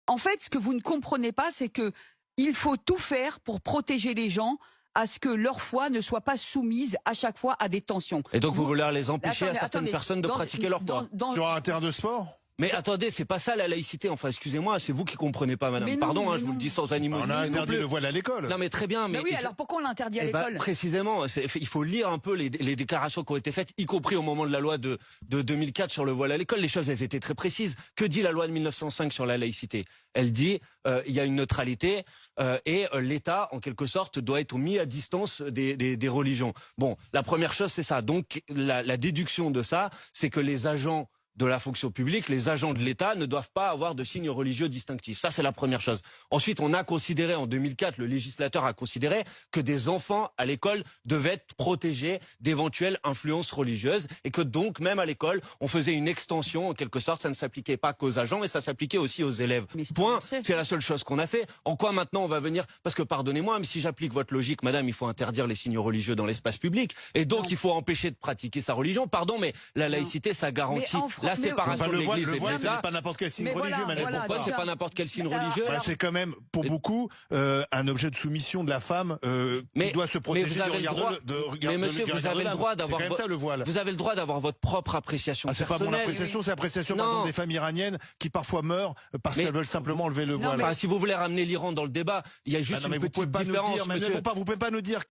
En fait, ce que vous ne comprenez pas, c'est que il faut tout faire pour protéger les gens à ce que leur foi ne soit pas soumise à chaque fois à des tensions. Et donc vous voulez les empêcher Attendez, à certaines attendez. personnes de pratiquer leur foi? Sur un terrain de sport? Mais attendez, c'est pas ça la laïcité. Enfin, excusez-moi, c'est vous qui comprenez pas, madame. Mais non, Pardon, mais je vous non. le dis sans animosité. On a non interdit plus. le voile à l'école. Non, mais très bien. Mais oui, alors pourquoi on l'interdit à Eh ben, l'école? précisément, il faut lire un peu les déclarations qui ont été faites, y compris au moment de la loi de 2004 sur le voile à l'école. Les choses, elles étaient très précises. Que dit la loi de 1905 sur la laïcité? Elle dit il y a une neutralité et l'État, en quelque sorte, doit être mis à distance des religions. Bon, la première chose, c'est ça. Donc, la déduction de ça, c'est que les agents de la fonction publique, les agents de l'État ne doivent pas avoir de signes religieux distinctifs. Ça, c'est la première chose. Ensuite, on a considéré, en 2004, le législateur a considéré que des enfants à l'école devaient être protégés d'éventuelles influences religieuses et que donc, même à l'école, on faisait une extension, en quelque sorte, ça ne s'appliquait pas qu'aux agents, mais ça s'appliquait aussi aux élèves. Point. C'est la seule chose qu'on a fait. En quoi maintenant on va venir? Parce que pardonnez-moi, mais si j'applique votre logique, madame, il faut interdire les signes religieux dans l'espace public et donc il faut empêcher de pratiquer sa religion. Pardon, mais la laïcité, ça garantit la séparation de l'Église et de ce l'État. n'est pas n'importe quel signe Mais religieux, voilà, madame. voilà, Pourquoi déjà. c'est pas n'importe quel signe Alors, religieux? C'est quand même, pour beaucoup, un objet de soumission de la femme qui doit se protéger vous avez du le regard droit. de Mais monsieur, vous avez le droit d'avoir. C'est quand même ça le voile. Vous avez le droit d'avoir votre propre appréciation C'est pas personnelle. mon appréciation, c'est l'appréciation par Non. exemple des femmes iraniennes qui parfois meurent parce Mais- qu'elles veulent simplement enlever le voile. Enfin, si vous voulez ramener l'Iran dans le débat, il y a juste Ah non, mais une vous petite pouvez pas nous différence, dire, mais monsieur. vous pouvez pas nous dire